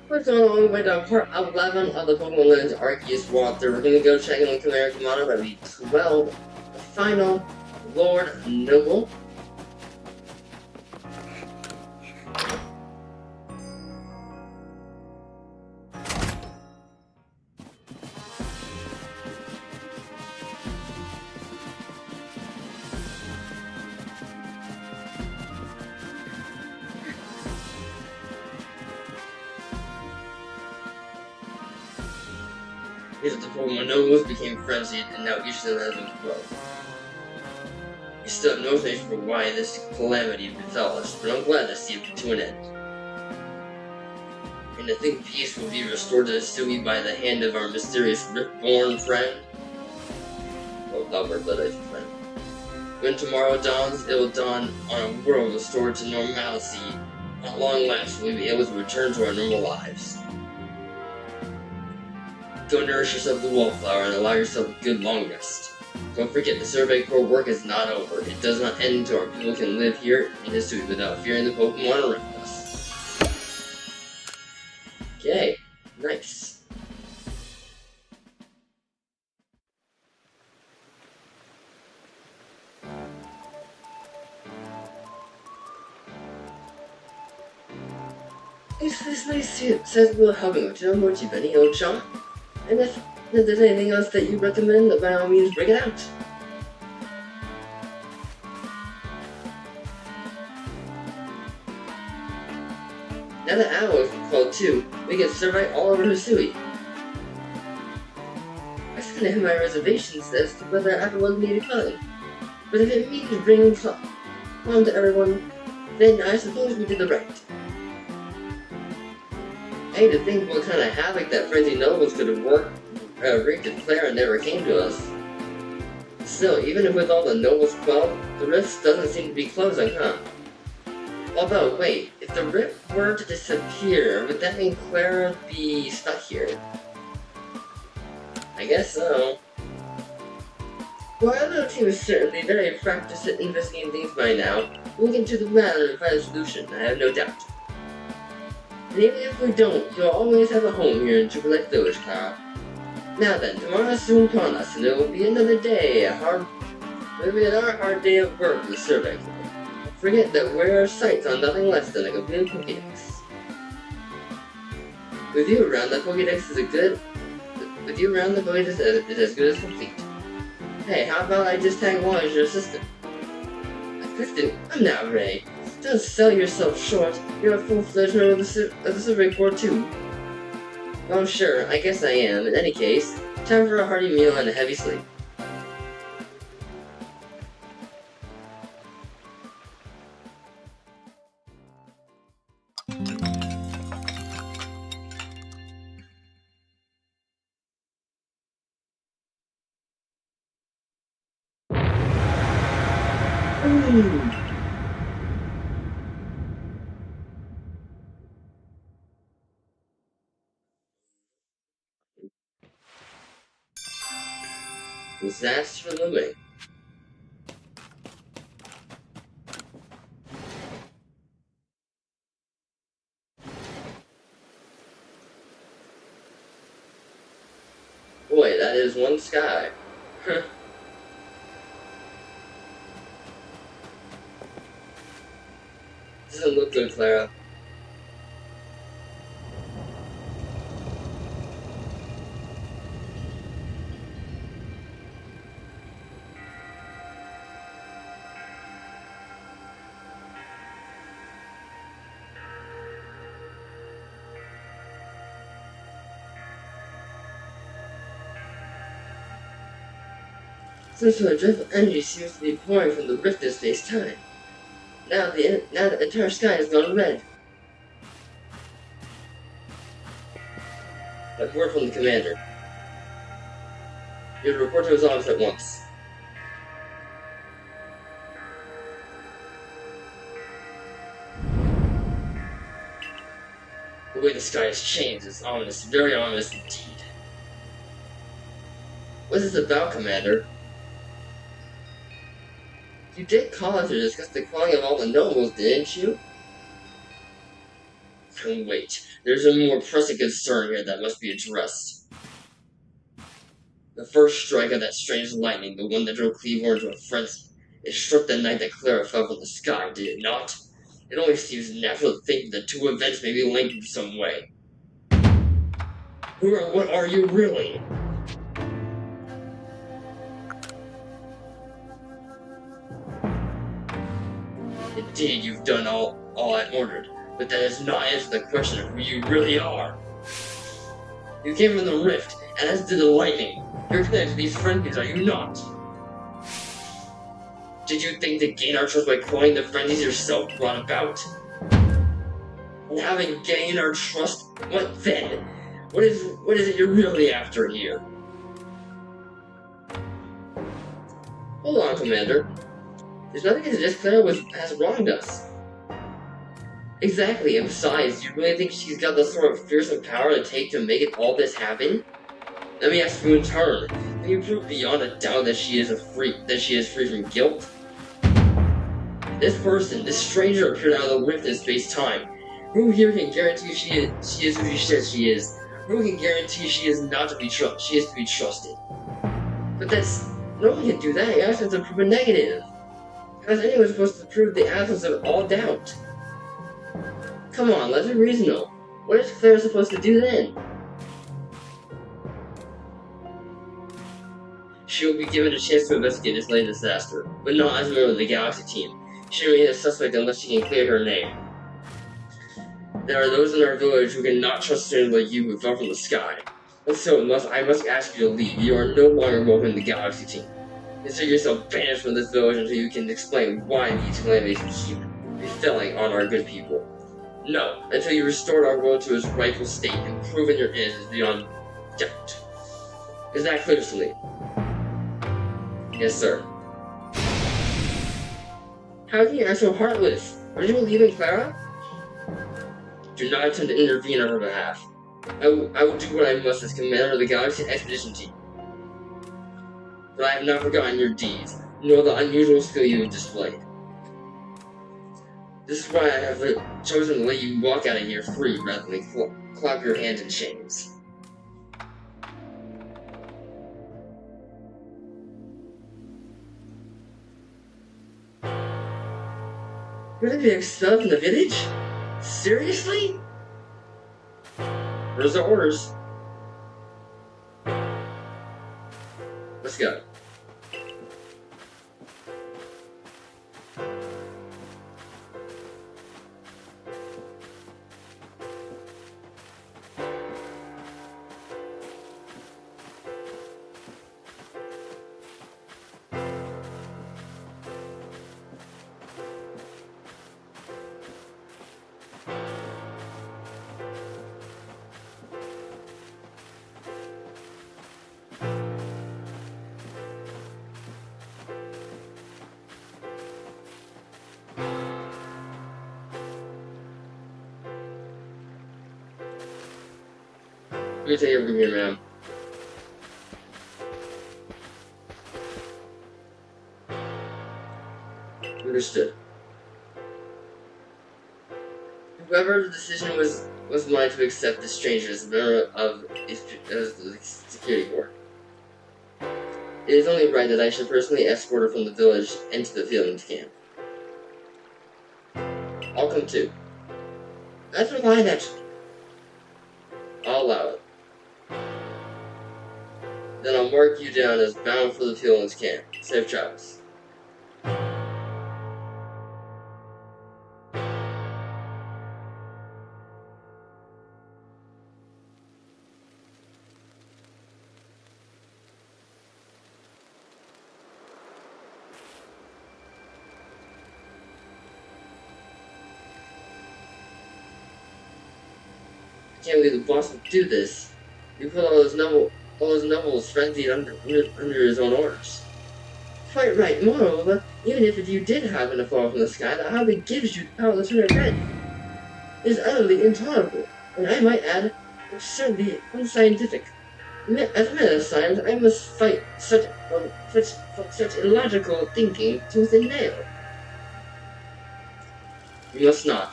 We're going all the way to part 11 of the Pokémon Legends Arceus walkthrough. We're gonna go check in on Chimera Commander by week 12, the final Lord Noble. Each of the Pokemon Nobles became frenzied, and now each of them has been quelled. We still have no explanation for why this calamity befell us, but I'm glad to see it to an end. And I think peace will be restored to the Sui by the hand of our mysterious Rift-born friend. Well, Albert, but I friend. When tomorrow dawns, it will dawn on a world restored to normalcy. At long last, we'll be able to return to our normal lives. Go nourish yourself with the wallflower and allow yourself a good long rest. Don't forget, the Survey Corps work is not over. It does not end until our people can live here in history without fearing the Pokemon around us. Okay, nice. This nice says we'll help you to know what you've been, old John. And if there's anything else that you recommend, by all means bring it out. Now that Owl is called too, we can survey all over Hisui. I sent him my reservations as to whether everyone needed calling. But if it means bringing calm to everyone, then I suppose we did the right. I hate to think what kind of havoc that frenzy nobles could have wreaked if Clara never came to us. Still, even with all the nobles quelled, the rift doesn't seem to be closing, huh? Although, wait, if the rift were to disappear, would that mean Clara be stuck here? I guess so. While our little team is certainly very practiced at investigating things by now, we'll get to the matter and find a solution, I have no doubt. And even if we don't, you'll always have a home here in Triple Village, Clara. Now then, tomorrow is soon upon us, and it will be another day, another hard day of work for the Survey Corps. Forget that we're sights on nothing less than a complete Pokédex. With you around, the Pokédex is as good as complete. Hey, how about I just tag along as your assistant? Assistant? I'm not ready. Don't sell yourself short. You're a full-fledged member of the Survey Corps too. Well, sure, I guess I am. In any case, time for a hearty meal and a heavy sleep. Disaster looming. Boy, that is one sky. Doesn't look good, Clara. Some sort of dreadful energy seems to be pouring from the rift in space-time. Now the entire sky has gone red. I've word from the commander. You have to report to his office at once. The way the sky has changed is ominous, very ominous indeed. What's this about, Commander? You did call us to discuss the calling of all the nobles, didn't you? can wait. There's a more pressing concern here that must be addressed. The first strike of that strange lightning, the one that drove Cleavor into a frenzy, it struck the night that Clara fell from the sky, did it not? It only seems natural to think that the two events may be linked in some way. Who or what are you really? Indeed, you've done all I ordered, but that does not answer the question of who you really are. You came from the rift, and as did the lightning. You're connected to these frenzies, are you not? Did you think to gain our trust by quelling the frenzies yourself brought about? And having gained our trust, what then? What is it you're really after here? Hold on, Commander. There's nothing to suggest Clara has wronged us. Exactly, and besides, do you really think she's got the sort of fearsome power to take to make all this happen? Let me ask you in turn, can you prove beyond a doubt that she is free from guilt? This person, this stranger appeared out of the rift in space-time. Who here can guarantee she is who she says she is? Who can guarantee she is to be trusted? But no one can do that. You have to prove a negative. How is anyone supposed to prove the absence of all doubt? Come on, let's be reasonable. What is Clara supposed to do then? She will be given a chance to investigate this latest disaster, but not as a member of the Galaxy team. She remains a suspect unless she can clear her name. There are those in our village who cannot trust strangers like you who fell from the sky. And so I must ask you to leave. You are no longer welcome in the Galaxy team. Consider yourself banished from this village until you can explain why these calamities keep befalling on our good people. No, until you restored our world to its rightful state and proven your innocence beyond doubt. Is that clear to me? Yes, sir. How can you act so heartless? Are you leaving Clara? Do not attempt to intervene on her behalf. I will do what I must as commander of the Galaxy Expedition Team. But I have not forgotten your deeds, nor the unusual skill you have displayed. This is why I have chosen to let you walk out of here free rather than clap your hands in chains. You're going to be expelled from the village? Seriously? Where's the orders? Let's go. Let me take it from here, ma'am. Understood. Whoever the decision was mine to accept the stranger as a member of the security board. It is only right that I should personally escort her from the village into the Feelings camp. I'll come too. That's what I mentioned. I'll allow it. Then I'll mark you down as bound for the Feelings camp. Safe travels. I can't believe the boss would do this. You put all those nobles frenzied under his own orders. Quite right. Moreover, even if you did happen to fall from the sky, that hardly gives you the power to turn it red. It is utterly intolerable, and I might add, absurdly unscientific. As a man of science, I must fight such illogical thinking tooth and nail. You must not.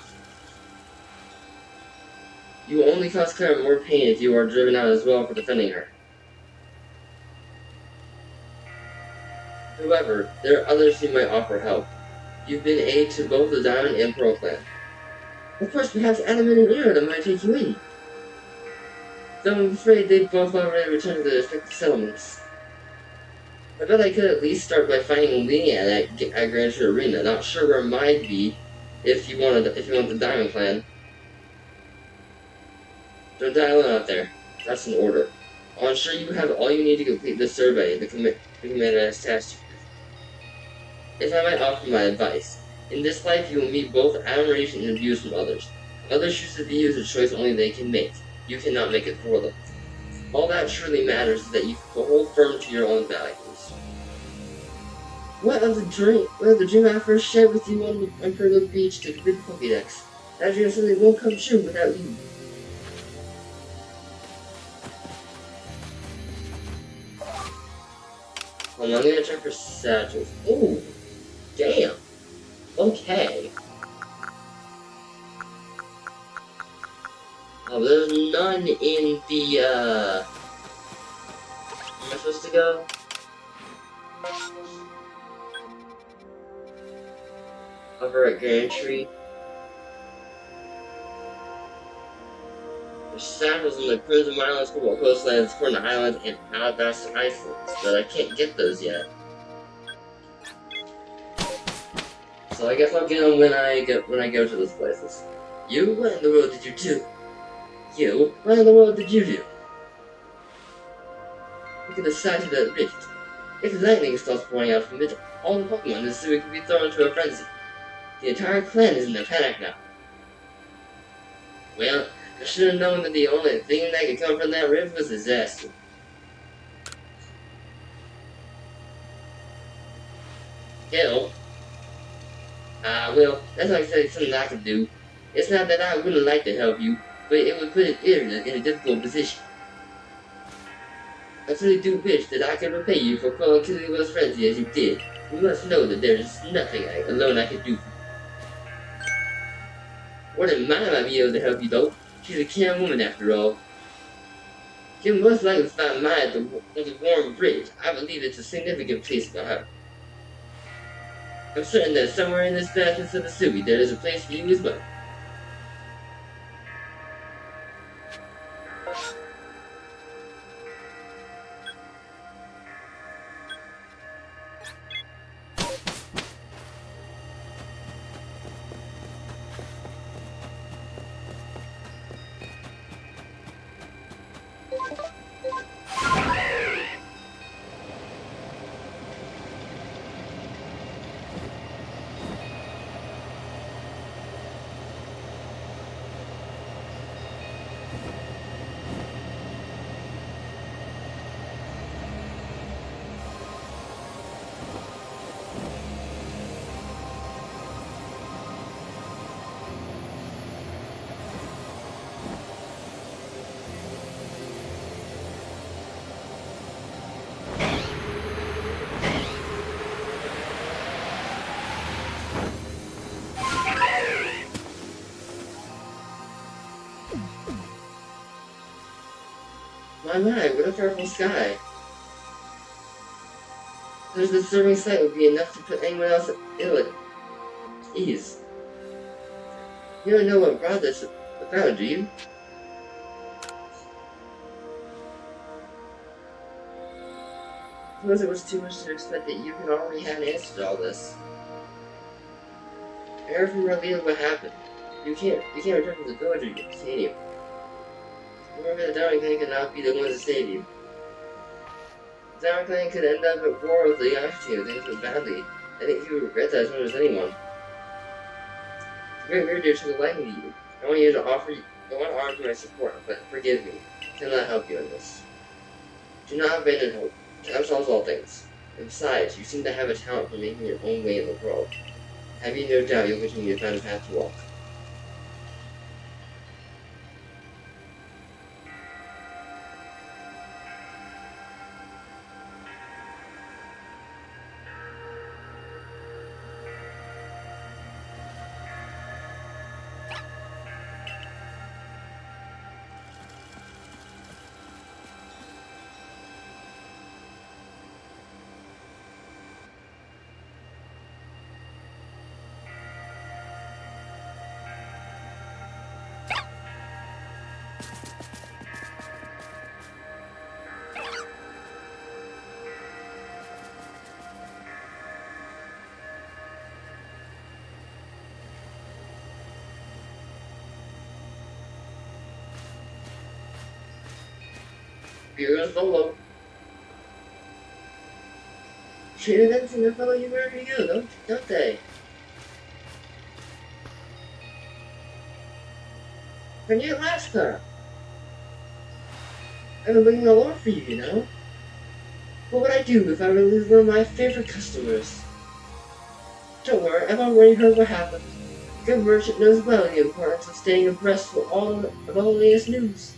You will only cause Clara more pain if you are driven out as well for defending her. However, there are others who might offer help. You've been aid to both the Diamond and Pearl clan. Of course, perhaps Adamant and Aaron might take you in. Though I'm afraid they've both already returned to their respective settlements. I bet I could at least start by finding Lee at Grand Tree Arena. Not sure where mine'd be if you want the Diamond Clan. Don't die alone out there. That's an order. I'll ensure you have all you need to complete the survey the commander has tasked you with. If I might offer my advice, in this life you will meet both admiration and abuse from others. If others choose to be you, it's a choice only they can make. You cannot make it for them. All that truly matters is that you hold firm to your own values. What of the dream I first shared with you on Pearl Beach to complete the Pokédex? That dream simply won't come true without you. I'm gonna check for satchels. Ooh, damn. Okay. Oh, there's none in the, where am I supposed to go? Over at Grand Tree. There's saddles in the Crimson Islands, Cobalt Coastlands, Corner Islands, and Alabaster Icelands, but I can't get those yet. So I guess I'll get them when I go to those places. You? What in the world did you do? You? What in the world did you do? Look at the size of that rift. If lightning starts pouring out from it, all the Pokemon in the city could be thrown into a frenzy. The entire clan is in a panic now. Well, I should have known that the only thing that could come from that rift was disaster. Hell. Well, that's like something I could do. It's not that I wouldn't like to help you, but it would put an in a difficult position. I truly do wish that I could repay you for killing those frenzy as you did. You must know that there is nothing alone I could do for you. Wouldn't mind might be able to help you though. She's a caring woman after all. She'll most likely find mine at the Warm Bridge. I believe it's a significant place for her. I'm certain that somewhere in this fastness of the city there is a place for you as well. My, what a powerful sky. There's a disturbing sight would be enough to put anyone else ill at ease. You don't know what brought this about, do you? I suppose it was too much to expect that you could already have an answer to all this. Everyone revealed what happened. You can't return to the village, can you? Remember, the Diamond Clan could not be the ones to save you. The Diamond Clan could end up at war with the Yashi team if things went badly. I think you would regret that as much as anyone. It's very weird to show liking to you. I want to offer my support, but forgive me. I cannot help you in this. Do not abandon hope. Time solves all things. And besides, you seem to have a talent for making your own way in the world. Have you no doubt you'll continue to find a path to walk. Here goes Volo. Train events and they follow you wherever you go, don't they? From your last car. I've been waiting all over for you, you know? What would I do if I were to lose one of my favorite customers? Don't worry, I've already heard what happened. Good merchant knows well the importance of staying abreast of all the latest news.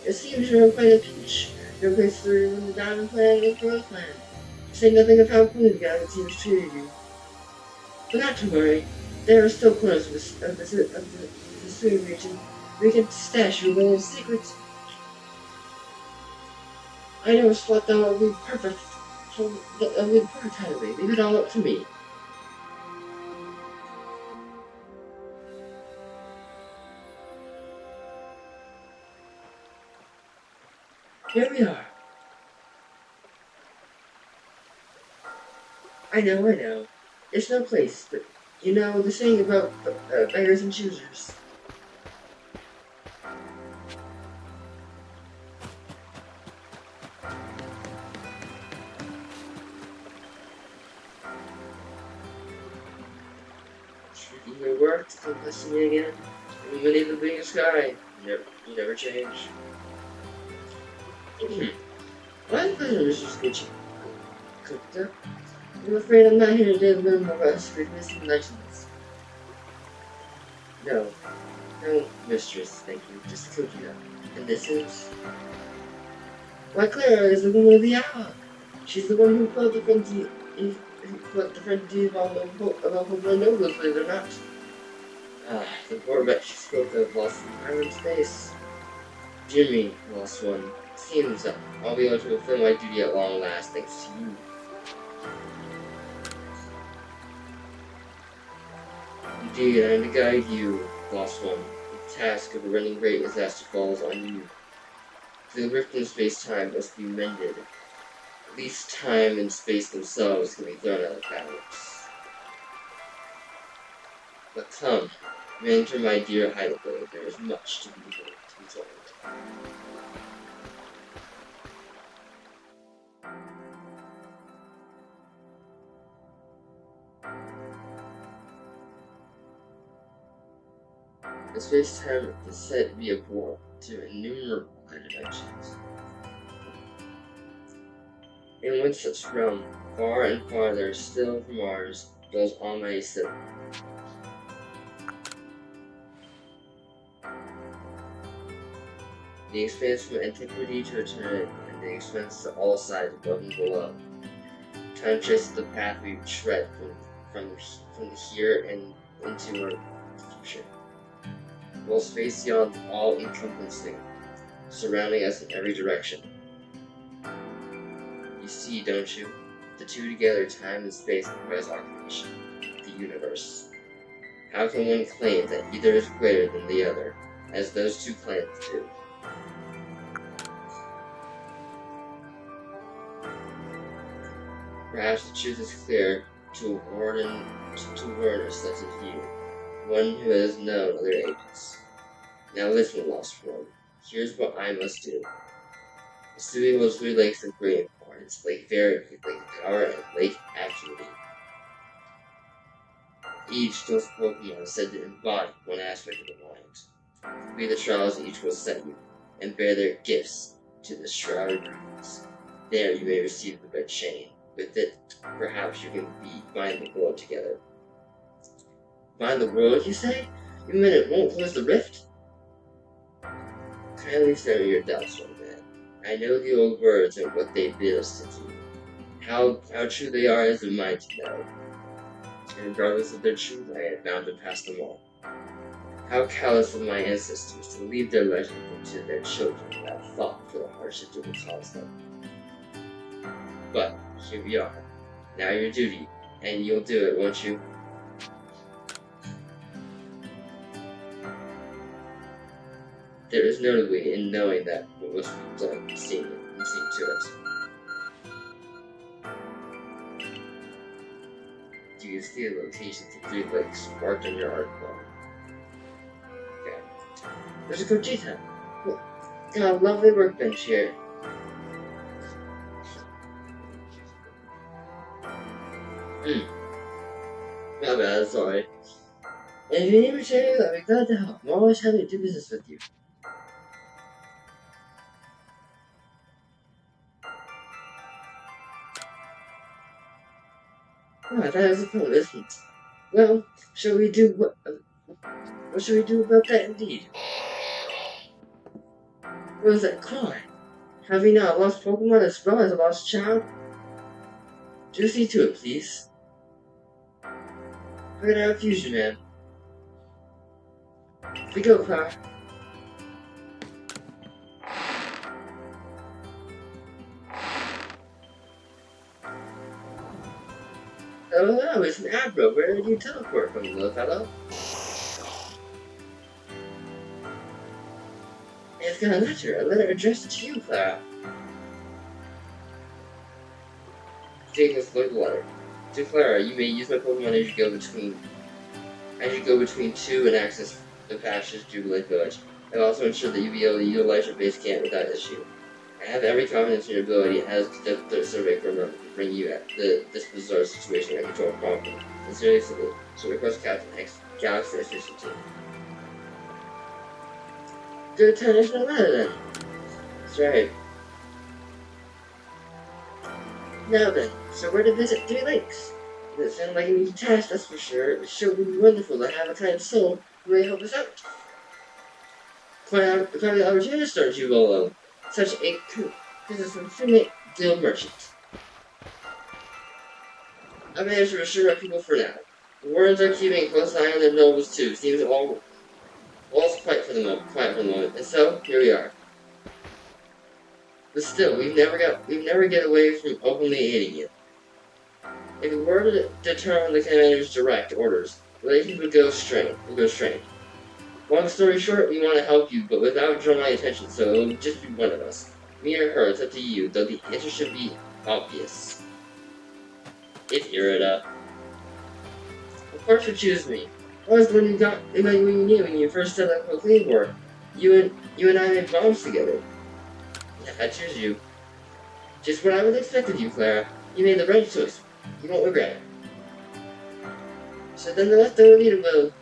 It seems you're quite a peach. Your place through the diamond plan and the growth plan. Say nothing of how Queen Galaxy has treated you. But not to worry, there are still corners of the Swing region. We can stash your little secrets. I know a spot that will be perfect timely. Leave it all up to me. Here we are. I know. It's no place, but you know the saying about beggars and choosers. You may work to come listen to me again. And when the biggest guy, you never change. My pleasure, Mr. Scoochie. Cooker. I'm afraid I'm not here to learn more about history, missing legends. No, mistress, thank you. Just Cookie though. And this is... Why, Clara is the woman of the hour. She's the one who put the frenzy about Pokemon Nobles, believe it or not. The poor wretch she spoke of lost an entire space. Jimmy lost one. Seems that I'll be able to fulfill my duty at long last, thanks to you. Indeed, I am to guide you, lost one. The task of preventing great disaster falls on you. The rift in space-time must be mended. At least time and space themselves can be thrown out of balance. But come, enter my dear hideaway. There is much to be told. The space-time is said to be a portal to innumerable dimensions. In one such realm, far and farther still from ours, dwells Almighty Sith. The expanse from antiquity to eternity, and the expanse to all sides above and below. Time traces the path we tread from here and into our future. While space beyond all encompassing, surrounding us in every direction. You see, don't you? The two together, time and space, comprise our creation, the universe. How can one claim that either is greater than the other, as those two planets do? Perhaps the truth is clear to a warden such as you, one who has known other ages. Now listen, lost one. Here's what I must do. Pursuing those three lakes of great importance, Lake Verity, Lake Power, and Lake Activity. Each those Pokemon is said to embody one aspect of the mind. Complete the trials each will set you, and bear their gifts to the shrouded rooms. There you may receive the red chain. With it, perhaps you can bind the world together. Bind the world, you say? You mean it won't close the rift? Kindly spare me your doubts, old man. I know the old words and what they bid us to do. How true they are is mine to know. And regardless of their truth, I am bound to pass them on. How callous of my ancestors to leave their legend to their children without thought for the hardships it will cause them. But here we are. Now your duty, and you'll do it, won't you? There is notably in knowing that what must be done, seeing to it. Do you see the locations of 3 lakes marked on your article? Okay. There's a Gogeta. Look, Got a lovely workbench here. My bad, sorry. And if you need material, I'll be glad to help. I'm always happy to do business with you. Oh, I thought it was a poem, isn't it? Well, shall we do what should we do about that indeed? What was that cry? Have we not lost Pokemon as well as a lost child? Do see to it, please. We're gonna have a fusion, man. We go, Clara. Oh no, it's an Abra. Where did you teleport from, little fellow? It's got a letter addressed to you, Clara. Take this letter. To Clara, you may use my Pokemon as you go between two and access the patches to Lake Village. I've also ensured that you'll be able to utilize your base camp without issue. I have every confidence in your ability as the survey firm to bring you at this bizarre situation and control promptly. Sincerely salute. So request Captain X, Galaxy Assistant Team. Good international letter then. That's right. Now then, so we're to visit 3 lakes. It doesn't sound like an easy task, that's for sure. It sure would be wonderful to have a kind soul who may help us out. Quite an opportunist, aren't you, Volo? Such a infinite deal merchant. I managed to reassure my people for now. The Warrens are keeping a close eye on their nobles too. Seems all's quiet for the moment, and so here we are. But still, we never get away from openly aiding you. If we were to determine the commander's direct orders, relations would go strained. Long story short, we want to help you, but without drawing my attention, so it will just be one of us. Me or her, it's up to you, though the answer should be obvious. It's Irida. Of course you choose me. I was the one who got when you knew when you first set up Pokémon War. You and I made bombs together. Yeah, I choose you. Just what I would expect of you, Clara. You made the right choice. You won't regret it. So then the leftover leader will...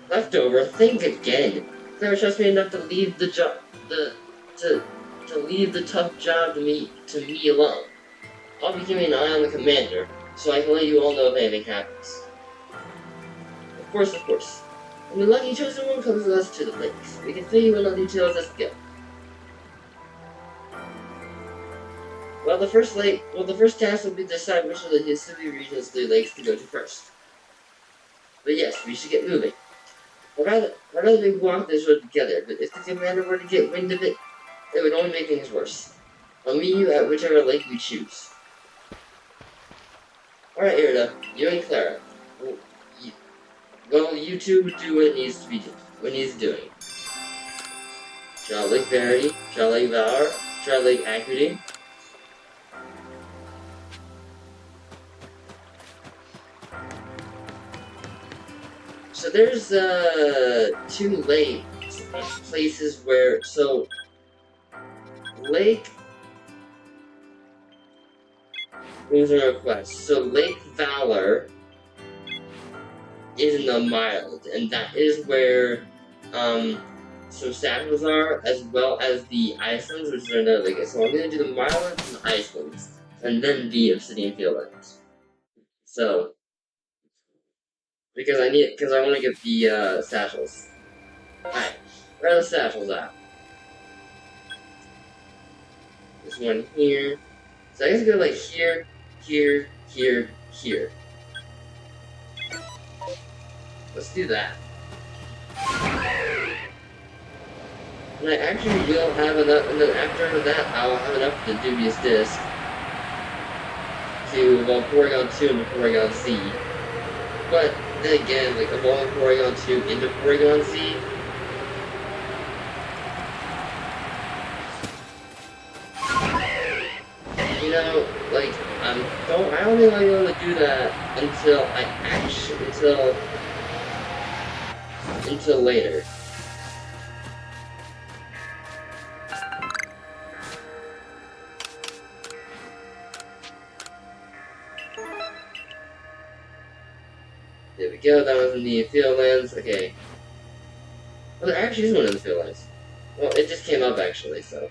Leftover? Think again. Clara trusts me enough to leave the job... to leave the tough job to me alone. I'll be keeping an eye on the commander, so I can let you all know if anything happens. Of course. When the lucky chosen one comes with us to the lakes, we can fill you in on details as we go. Well, the first task will be to decide which of the Hisui region's 3 lakes to go to first. But yes, we should get moving. I'd rather we walk this road together, but if the commander were to get wind of it, it would only make things worse. I'll meet you at whichever lake we choose. Alright, Irida, you and Clara. Well, you two do what needs doing. Trial Lake Verity, Trial Lake Valor, Trial Lake Acuity. So there's 2 lakes, places where, so Lake, here's a request. So Lake Valor is in the Mild, and that is where some statues are, as well as the Icelands, which are another lake. So I'm gonna do the Mild and the Icelands, and then the Obsidian Fieldlands. So because I want to get the satchels. Alright, where are the satchels at? This one here. So I guess go like here, here, here, here. Let's do that. And I actually will have enough, and then after that, I'll have enough of the dubious disc to evolve Porygon 2 into Porygon Z. But then again, like evolving Porygon 2 into Porygon Z, you know, like I only like able to do that until later. go. That was in the field lands. Okay. Well, there actually is one in the field lands. Well, it just came up actually, so.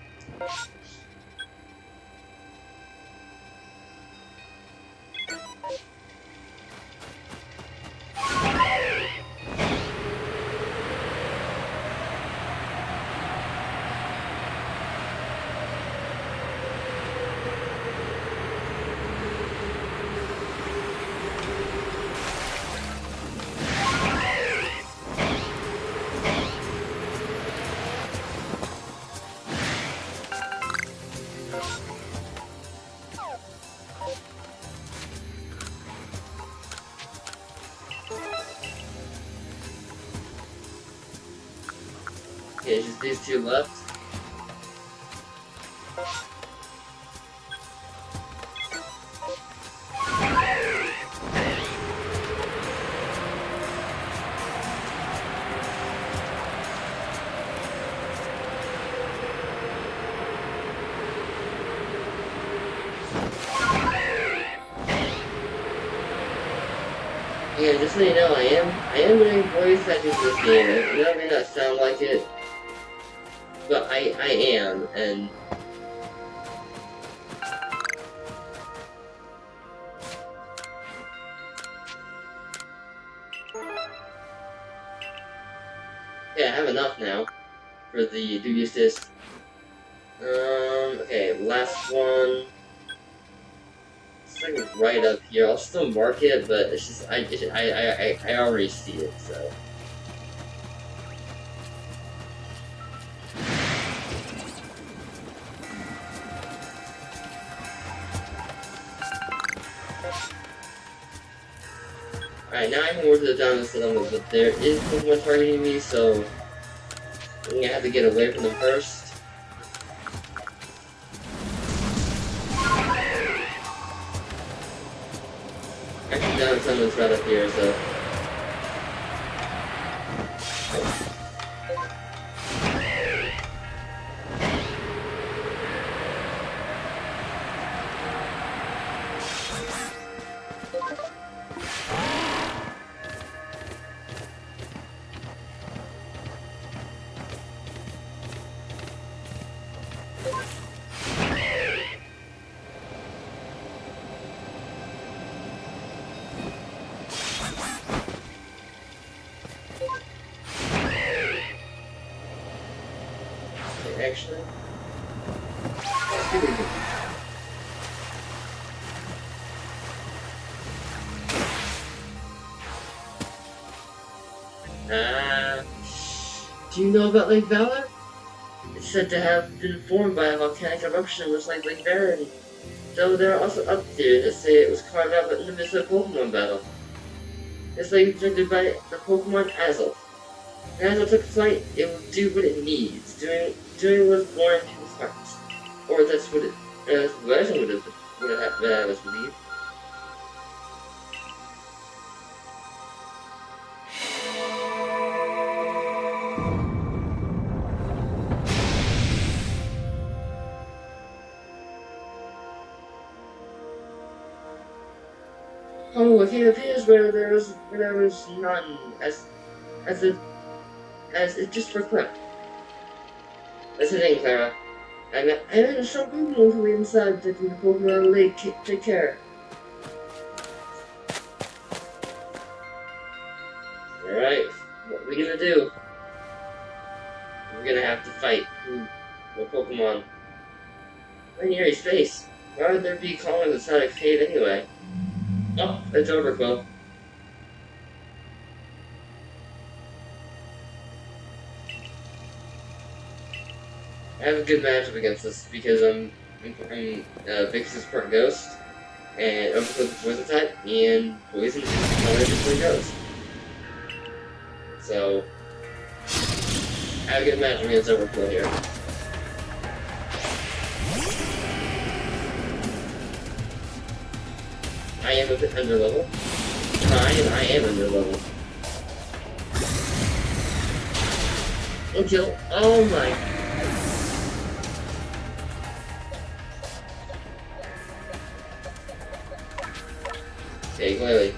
Okay, just these two left. Yeah, just so you know, I am doing voice acting for this game. It may not sound like it, but I am, and yeah, I have enough now for the dubious disc. Okay, last one. It's like right up here. I'll still mark it, but it's just I already see it, so. Alright, now I can work to the diamond settlement, but there is Pokemon targeting me, so I'm gonna have to get away from them first. Actually, diamond settlement's right up here, so. Actually. Do you know about Lake Valor? It's said to have been formed by a volcanic eruption much like Lake Verity. Though there are also up theories that say it was carved out in the midst of a Pokemon battle. This lake was directed by the Pokemon Azel. When Azel took flight, it will do what it needs, doing what was born in people's hearts. Or that's what it would have believed. Oh, it appears where there was none, as it just for Clara. Listen in, Clara. I'm in a strong Pokemon who inside that the Pokemon Lake take care. Alright, what are we gonna do? We're gonna have to fight. What Pokemon? Binary space. Why would there be calling inside a cave anyway? Oh, it's over, Quill. I have a good matchup against this because I'm Vix's part Ghost, and Overcloak is Poison type, and Poison is just Ghost. So, I have a good matchup against Overflow here. I am a bit under level. I am under level. Until, oh my. Okay, clearly.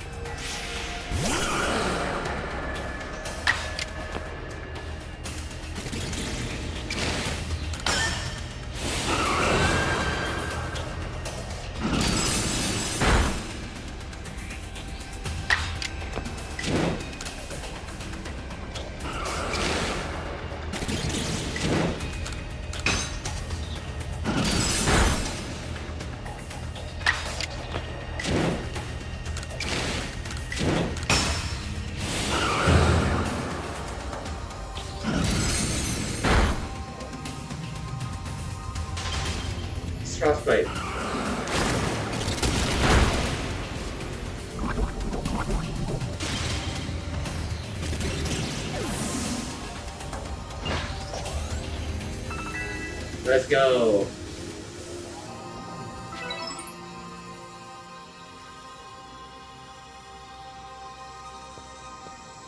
frostbite. Let's go.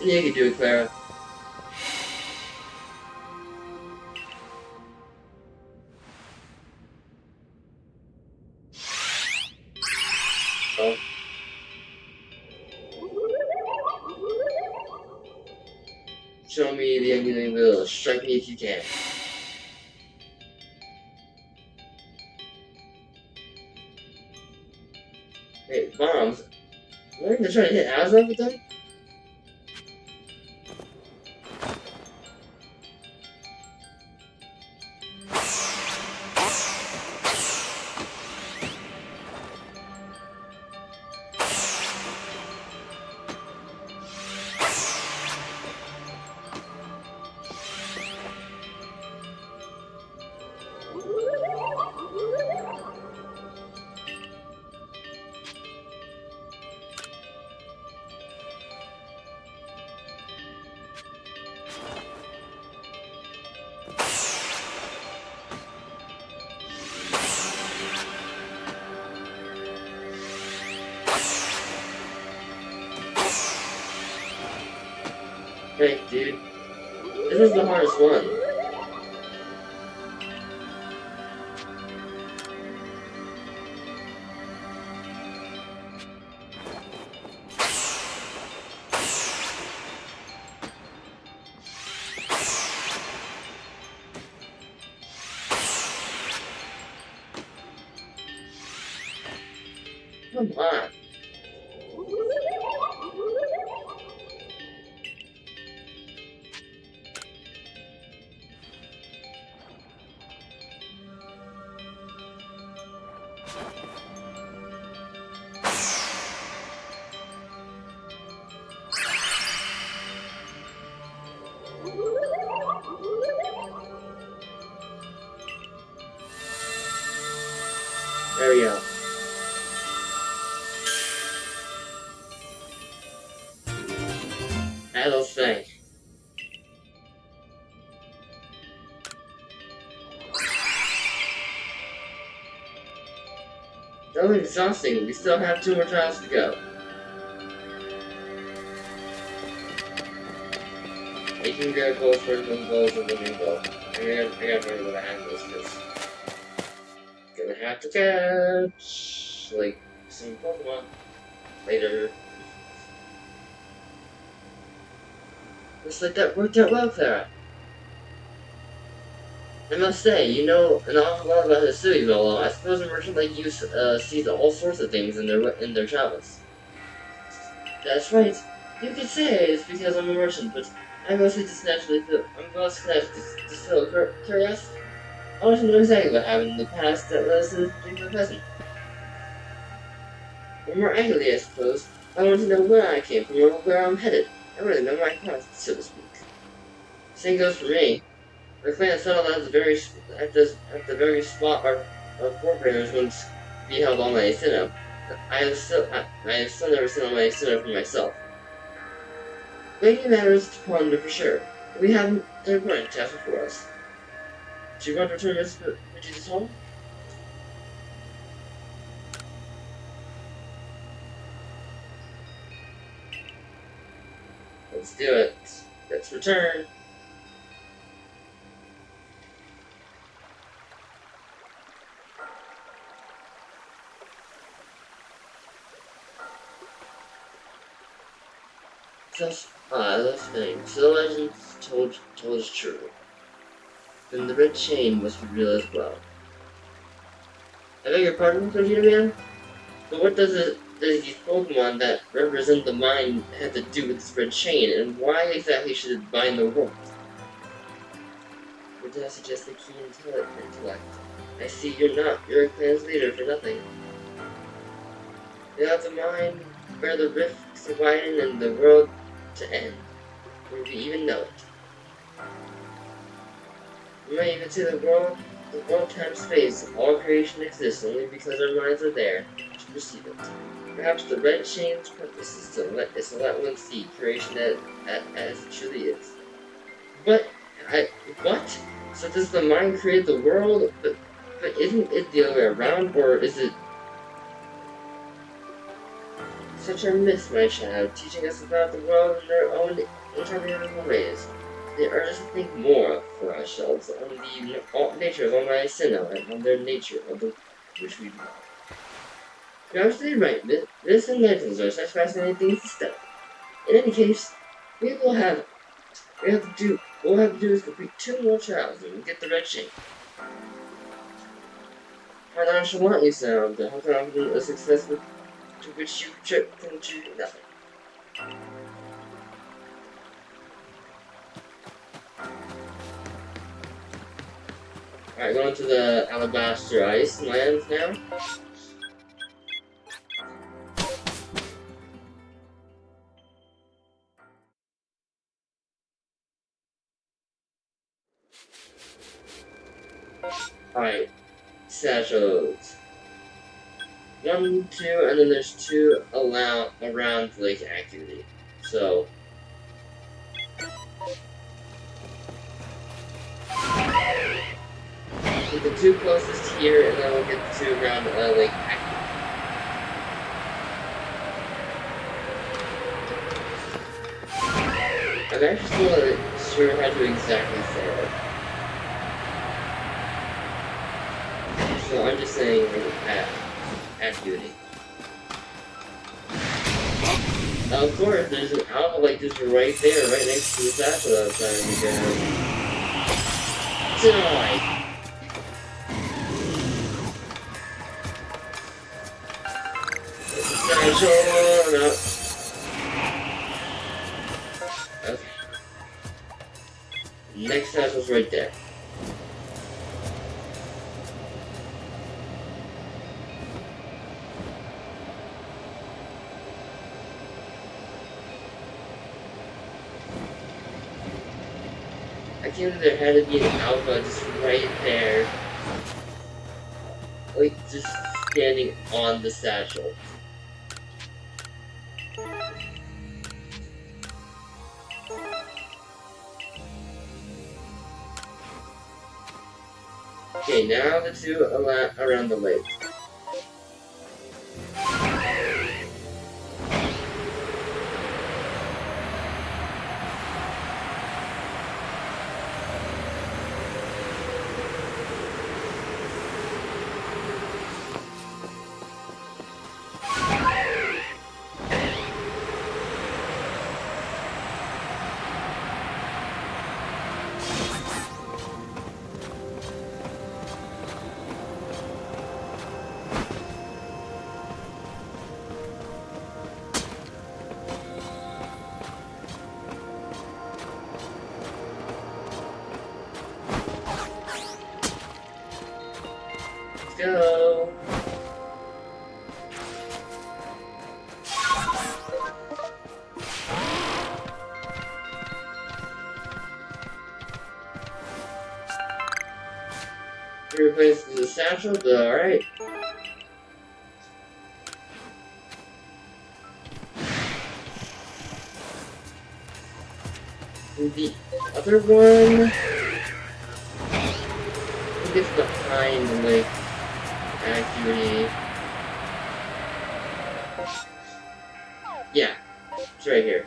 You can do it, Clara. Oh. Show me the ugly will. Strike me if you can. Wait, bombs? What? They're trying to hit Aslan with them? Hey, dude. This is the hardest one. Come on. There we go. That'll say. That was exhausting. We still have 2 more trials to go. You can get goals for the goals of the new goal. I gotta remember what I have this because gonna have to catch like some Pokemon later. Looks like that worked out well, Clara. I must say, you know an awful lot about his city, Volo. I suppose a merchant like you sees all sorts of things in their travels. That's right. You could say it's because I'm a merchant, but I mostly just naturally feel. I'm most just feel curious. I want to know exactly what happened in the past that led us to the present. Or more accurately, I suppose, I want to know where I came from or where I'm headed. I really know my path, so to speak. Same goes for me. My clan settled at the very spot our forebears once beheld on my Sinnoh. I have still never seen on my Sinnoh for myself. Many matters to ponder for sure. We have an important task before us. Do you want to return Vegeta's home? Let's do it. Let's return. That's fitting. So the legend told is true. Then the red chain must be real as well. I beg your pardon, Vegeta Man? But what does these Pokemon that represent the mind have to do with this red chain, and why exactly should it bind the world? Would that suggest the key intellect? I see you're a clan's leader for nothing. Without the mind, where the rifts widen and the world to end. Would we even know it? We might even see the world the world, time, space, all creation exists only because our minds are there to perceive it. Perhaps the red chain's purpose is to let one see creation as it truly is. But, what? So does the mind create the world? But isn't it the other way around, or is it such a myth, my child, teaching us about the world in their own interpretative ways? They urge us to think more for ourselves on the nature of Almighty Sinnoh and on their nature of the which we belong. You're absolutely right. This and legends are such fascinating things to study. In any case, we'll have to do is complete 2 more trials and we'll get the red chain. How nonchalant you sound, how confident a success to which you can do nothing. Alright, going to the Alabaster Ice lands now. Alright, satchels. 1, 2, and then there's 2 around Lake Activity. So get the 2 closest here, and then we'll get the 2 around Lake Activity. I'm actually still not sure how to exactly say it. So I'm just saying Activity. Of course, there's an alpha like this right there, right next to the satchel that I was trying to get. Die! Satchel, no. Okay. Next satchel's right there. I can't believe there had to be an alpha just right there. Like, just standing on the satchel. Okay, now the 2 around the lake. Go! Replace the satchel, but alright. The other one, I think it's behind the lake. Activity. Yeah, it's right here.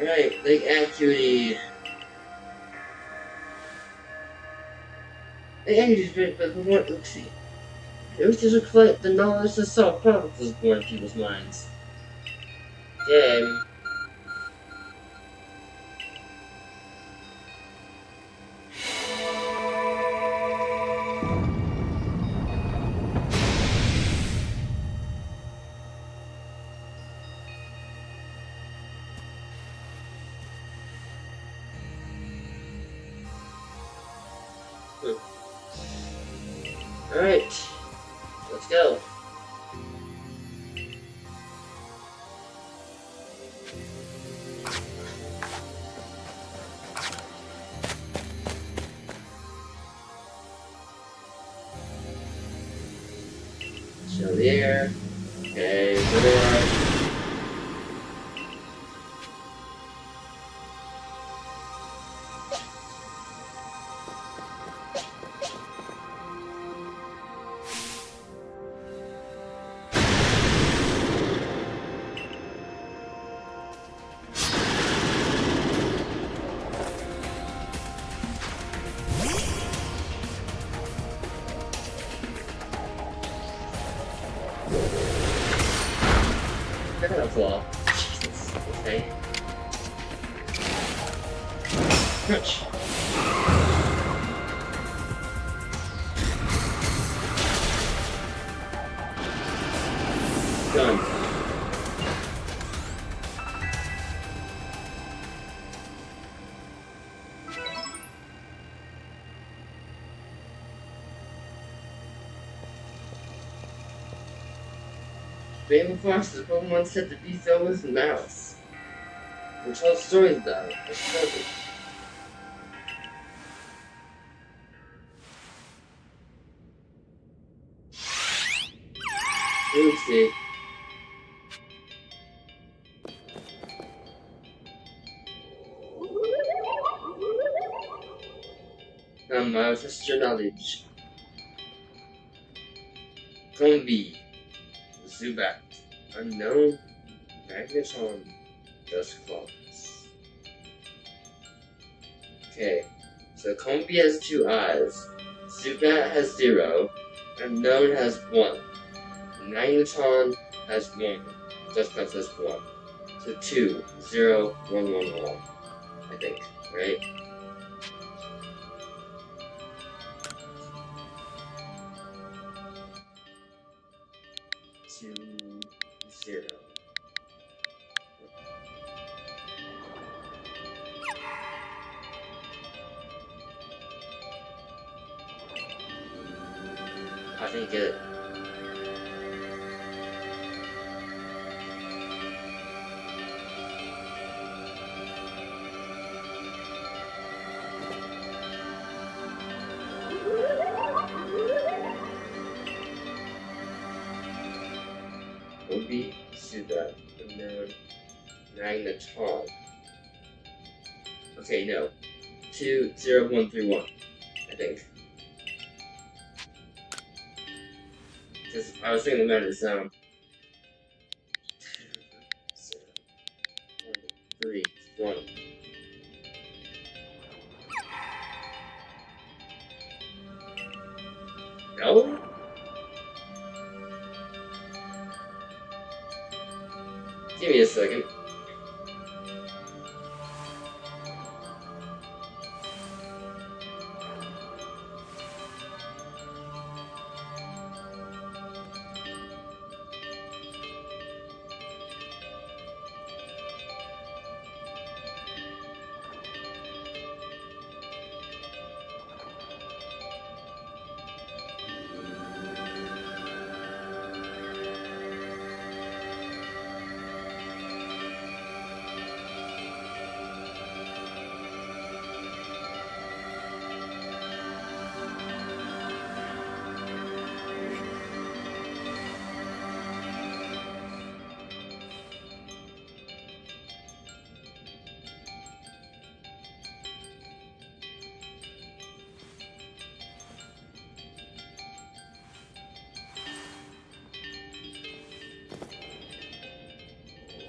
Right, Lake Activity. Lake Activity is great, but more oopsie. It was to reflect the knowledge that solve problems was born in people's minds. Game. Alright, let's go. Show the air. Okay, so there. Look at that flaw. Jesus. Okay. Crunch. Done. Rainbow Fox is a Pokemon said to be filled with malice. We tell stories about it. It's funny. Oopsie. I was just your knowledge. Combi. Zubat. Unknown. Magneton. Dust Clops. Okay. So Combi has 2 eyes. Zubat has 0. Unknown has 1. Magneton has 1. Dust Clops has 1. So 2, 0, 1, 1, 1. I think, right? To 0. I think it. Will be Zubat, Unknown, Magneton. Okay, no. 2, 0, 1, 3, 1. I think. Because I was thinking about it, so. 2, 0, 1, 3, 1. No? Give me a second.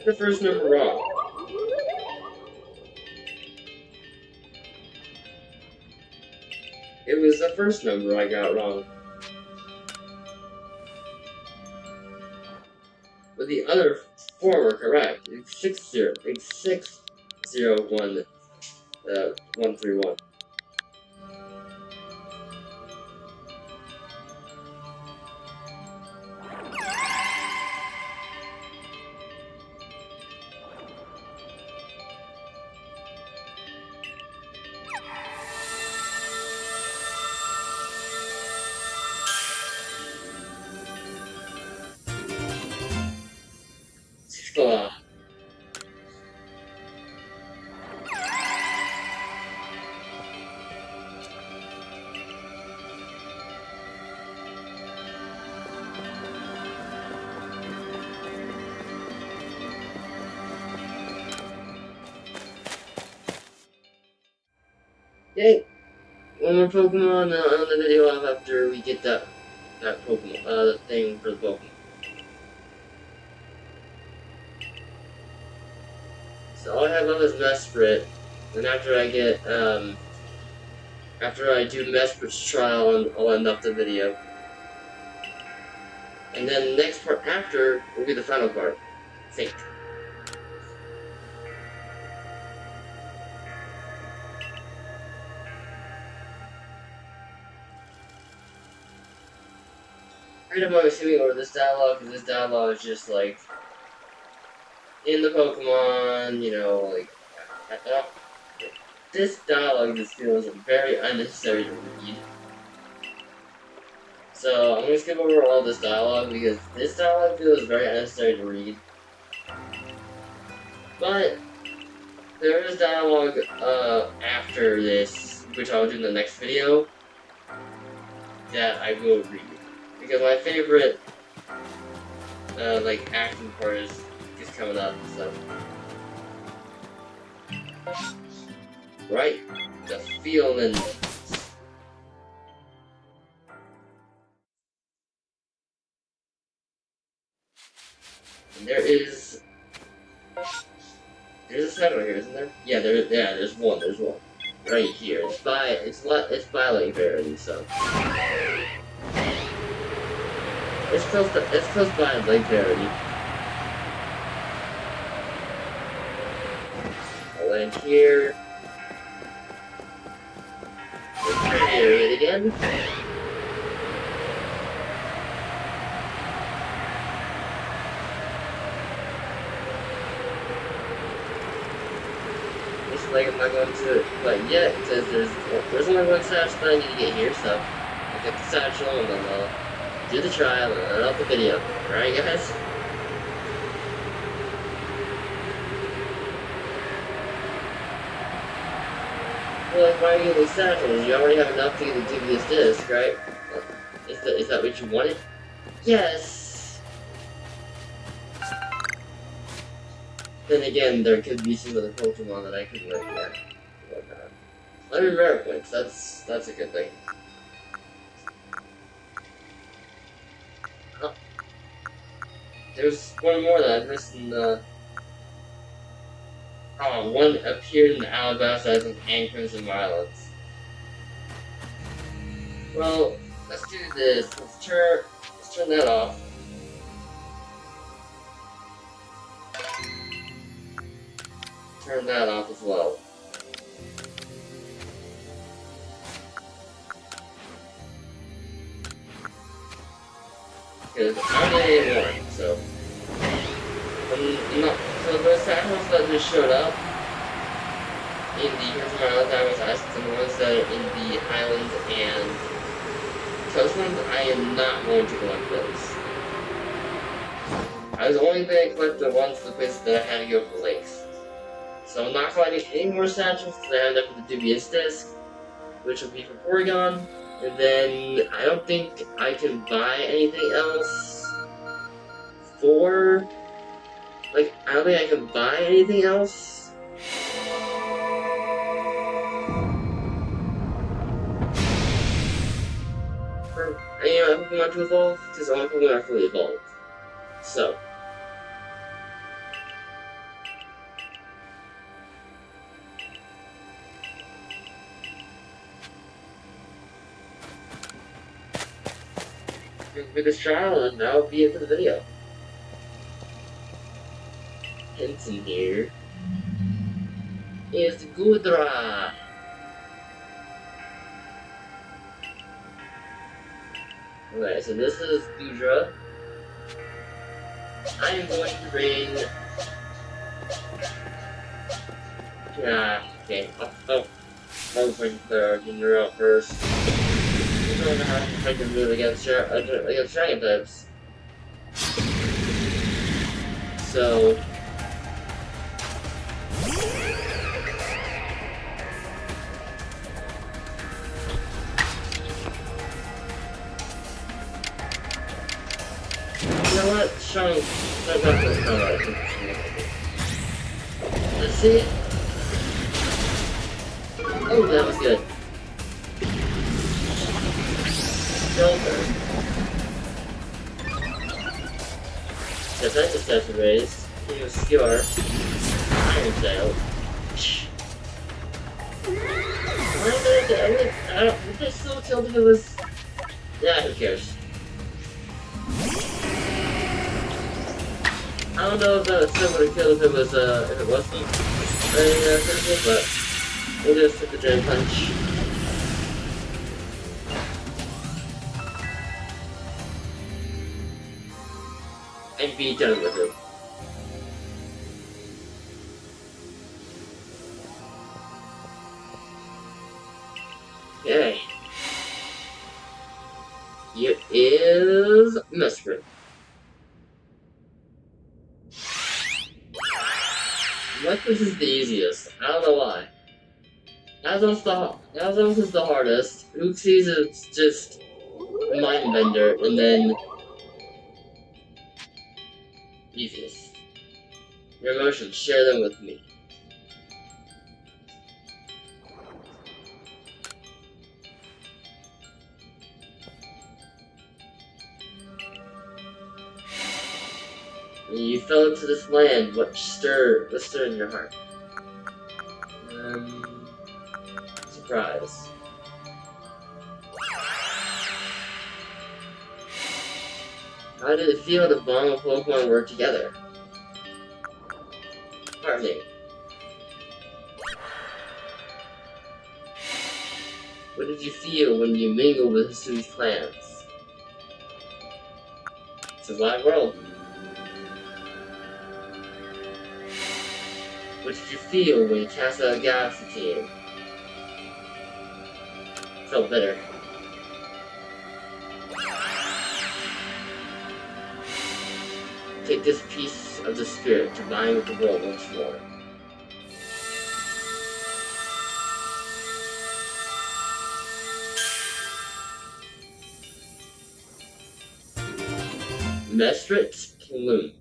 The first number wrong. It was the first number I got wrong. But the other 4 were correct. It's 6, 0, 1, 1, 3, 1. Yay! One more Pokemon on the video off after we get that Pokemon, the thing for the Pokemon. So all I have left is Mesprit, and after I get, after I do Mesprit's trial, I'll end off the video. And then the next part after will be the final part, I think. I'm assuming over this dialogue, because this dialogue is just like in the Pokemon, you know, like this dialogue just feels very unnecessary to read. So I'm gonna skip over all this dialogue because this dialogue feels very unnecessary to read. But there is dialogue after this, which I'll do in the next video, that I will read. Because my favorite like action part is coming up, so. Right, the feeling. And there's a settle here, isn't there? Yeah, there's one. Right here. It's by Lake Verity, so. It's close by Lake Verity. I'll land here. Here it again. Looks like I'm not going to it quite yet, because there's only one satchel that I need to get here, so I'll get the satchel and then I'll do the trial and then out the video. Alright guys? Well, like, why are you getting satchels? You already have enough to get the dubious disc, right? Is that what you wanted? Yes! Then again, there could be some other Pokemon that I could look at. Let me rare points, that's a good thing. Oh. There's one more that I missed in the... Oh, one appeared in the Alabasta as an Anchors and Violets. Well, let's do this. Let's turn that off. Turn that off as well. Because I don't need any more, so. So the samples that just showed up in the Anchors and Violets I was asked, and the ones that are in the Highlands and Coastlands, I am not going to collect those. I was only going to collect the ones for the places that I had to go for lakes. So I'm not collecting any more satchels because I have enough of the dubious disc, which will be for Porygon. And then I don't think I can buy anything else for... Like, I don't think I can buy anything else. For any of my Pokemon to evolve, because all my Pokemon are fully evolved. So. With this trial, and that'll be it for the video. Hints in here is Gudra. Okay, so this is Gudra. I am going to bring. Okay. I'll bring the Gudra out first. I don't know how to fight the move against Dragon types. So. You know what? Showing. Let's see. Oh, that was good. Shelter. Defensive stats are raised. King of Skewer. Iron Sail. Would they still tilt if it was... Yeah, who cares? I don't know if that would still would have killed if it wasn't critical, but we'll just hit the Drain Punch. And be done with him. Okay. Here is Mustard. What this is the easiest? I don't know why. Azos is the hardest. Uxi's is just Mind Bender, and then easiest. Your emotions, share them with me. You fell into this land. What stir in your heart? Surprise. How did it feel to bond with Pokemon work together? Heartening. What did you feel when you mingled with Hisui's clans? It's a wide world. What did you feel when you cast out a Galaxy team? Felt bitter. Take this piece of the spirit to bind with the world once more. Mestrit Plume.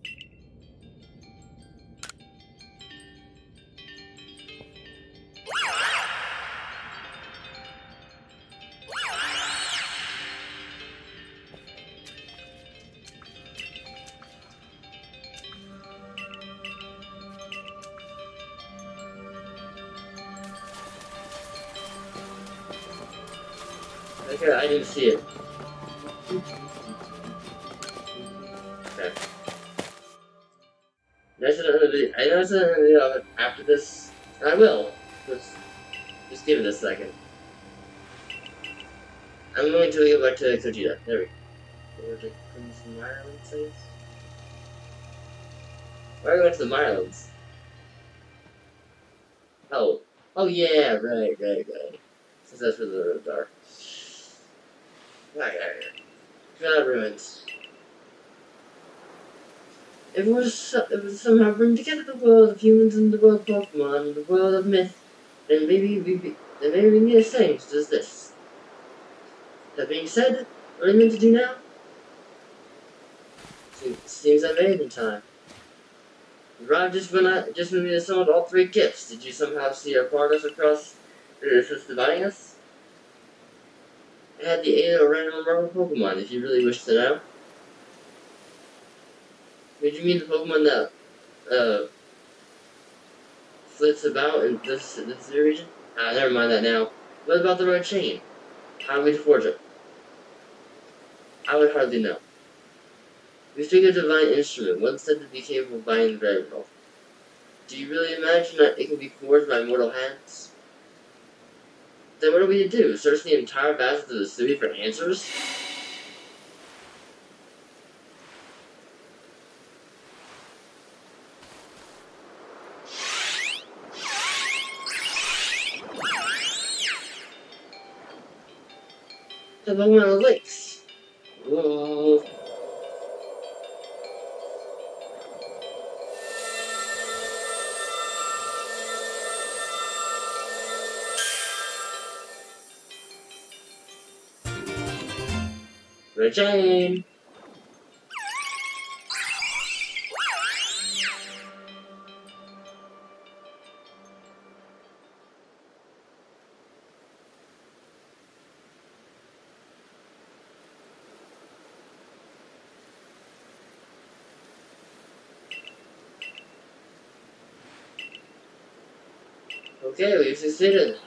Okay, I didn't see it. Okay. I know it's another video after this. I will. Just give it a second. I'm going to get back to Kojita. There we go. Where to Crimson Ireland says? Why are we going to the Irelands? Oh. Oh yeah, right. Since that's where the roads are. Right. God ruins. It was somehow bring together the world of humans and the world of Pokemon and the world of myth, then maybe we need a saying such as this. That being said, what are you meant to do now? Seems I made it in time. You arrived just when we assembled all three gifts. Did you somehow see our progress across the distance dividing us? I had the aid of a random number of Pokemon, if you really wish to know. Did you mean the Pokemon that flits about in this region? Never mind that now. What about the red chain? How do we forge it? I would hardly know. We speak of a divine instrument, one said to be capable of binding the red world. Do you really imagine that it can be forged by mortal hands? Then what are we to do? Search the entire vast of the city for answers? The Pokemon of the Lakes. Whoa. Red chain. Okay, we've succeeded.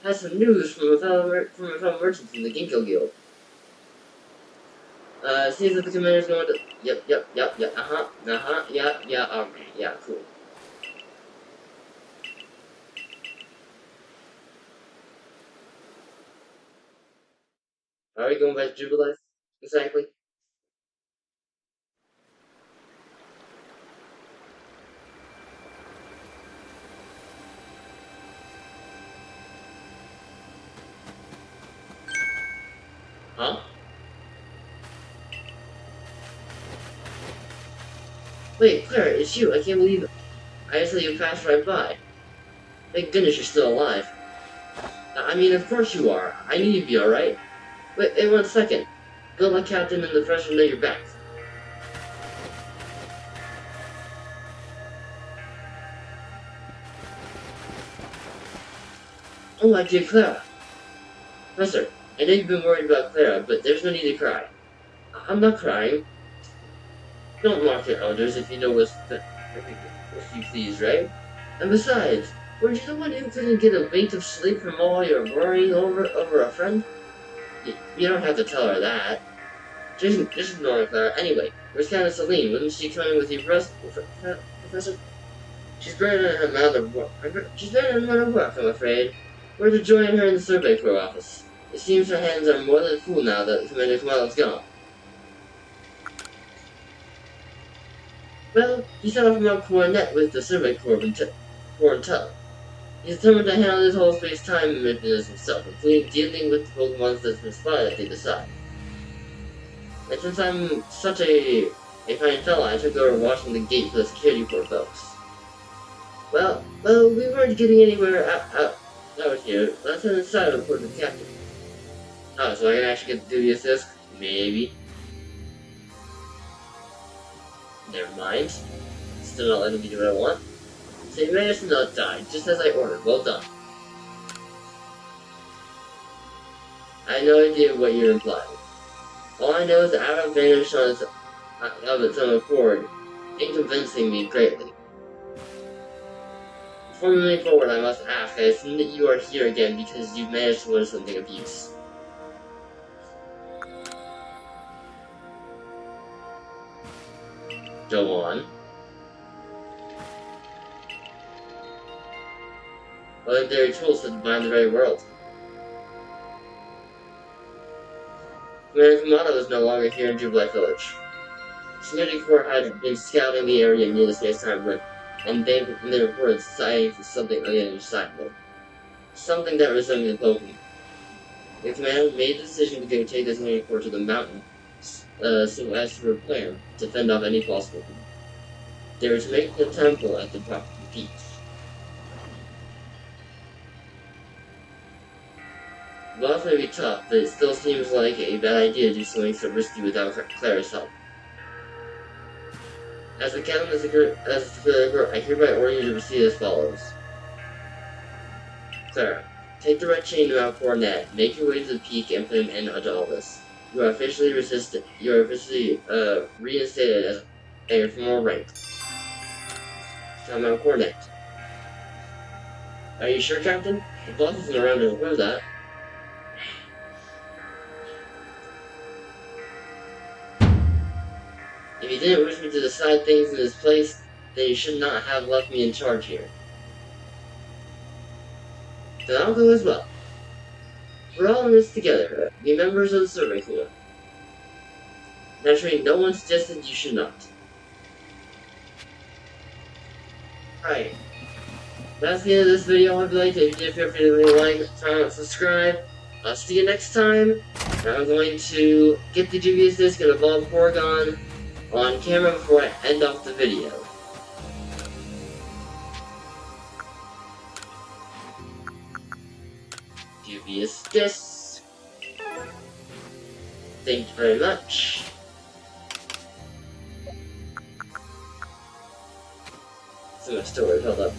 Has some news from a fellow merchant from the Ginkgo Guild. Seems that the commander's going to... Yep, yeah, okay, yeah, cool. Are we going back to Jubilife? Exactly. Huh? Wait, Claire, it's you. I can't believe it. I just let you pass right by. Thank goodness you're still alive. I mean, of course you are. I knew you'd be alright. Wait 1 second. Don't let Captain and the freshman know you're back. Oh, my dear Clara. Professor, I know you've been worried about Clara, but there's no need to cry. I'm not crying. Don't mock your elders if you know what you please, right? And besides, weren't you the one who couldn't get a wink of sleep from all your worrying over a friend? You don't have to tell her that. Just ignore her. Anyway, where's Countess Celine? Wouldn't she come in with you, Professor? She's better than her amount of work. She's better than her amount of work, I'm afraid. We're to join her in the Survey Corps office. It seems her hands are more than full now that Commander Kamala's gone. Well, he set off from Mount Coronet with the Survey Corps in tow. He's determined to handle this whole space-time business himself, including dealing with the Pokemon that's been spotted if they decide. And since I'm such a fine fella, I took over watching the gate for the security corps folks. Well, we weren't getting anywhere out here. Let's head inside and report to the captain. Oh, so I can actually get to do the assist? Maybe. Never mind. Still not letting me do what I want. So you managed to not die, just as I ordered. Well done. I have no idea what you're implying. All I know is that Adam vanished of its own accord, inconvincing me greatly. Before moving forward, I must ask, I assume that you are here again because you've managed to learn something of use. Go on. Legendary tools to bind the very world. Commander Kamado is no longer here in Jubilife Village. Security Corps had been scouting the area near the space-time blip, and they reported sightings of something on the other side of it. Something that resembled a Pokemon. The commander made the decision to go take the security corps to the mountain, so as to prepare to fend off any possible threat. They were to make the temple at the top of the peak. The boss may be tough, but it still seems like a bad idea to do something so risky without Clara's help. As the captain of the security corps, I hereby order you to proceed as follows. Clara, take the red chain to Mount Coronet, make your way to the peak, and put an end to all this. You are officially reinstated as a former rank. To Mount Coronet. Are you sure, Captain? The boss isn't around to approve that. If you didn't wish me to decide things in this place, then you should not have left me in charge here. Then I'll go as well. We're all in this together. Be members of the Survey Corps. Naturally, no one suggested you should not. Alright. That's the end of this video. I hope you liked it. If you did, feel free to leave a like, comment, and subscribe. I'll see you next time. I'm going to get the dubious disc and evolve Porygon on camera before I end off the video. Dubious disc. Thank you very much. So my story, hold up.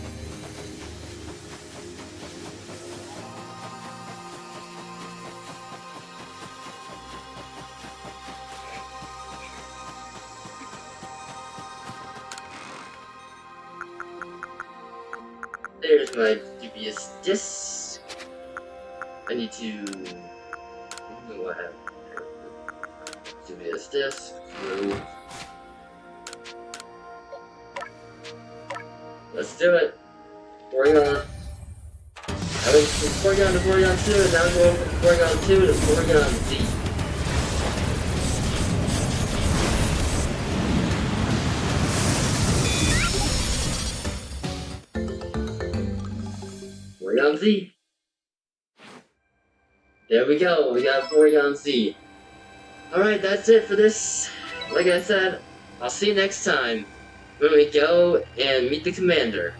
Here's my dubious disc. I need to... what happened? Dubious disc. Move. Let's do it. Porygon. I went from Porygon to Porygon 2, and now I'm going from Porygon 2 to Porygon Z. Porygon Z. There we go, we got Porygon Z. Alright, that's it for this. Like I said, I'll see you next time when we go and meet the commander.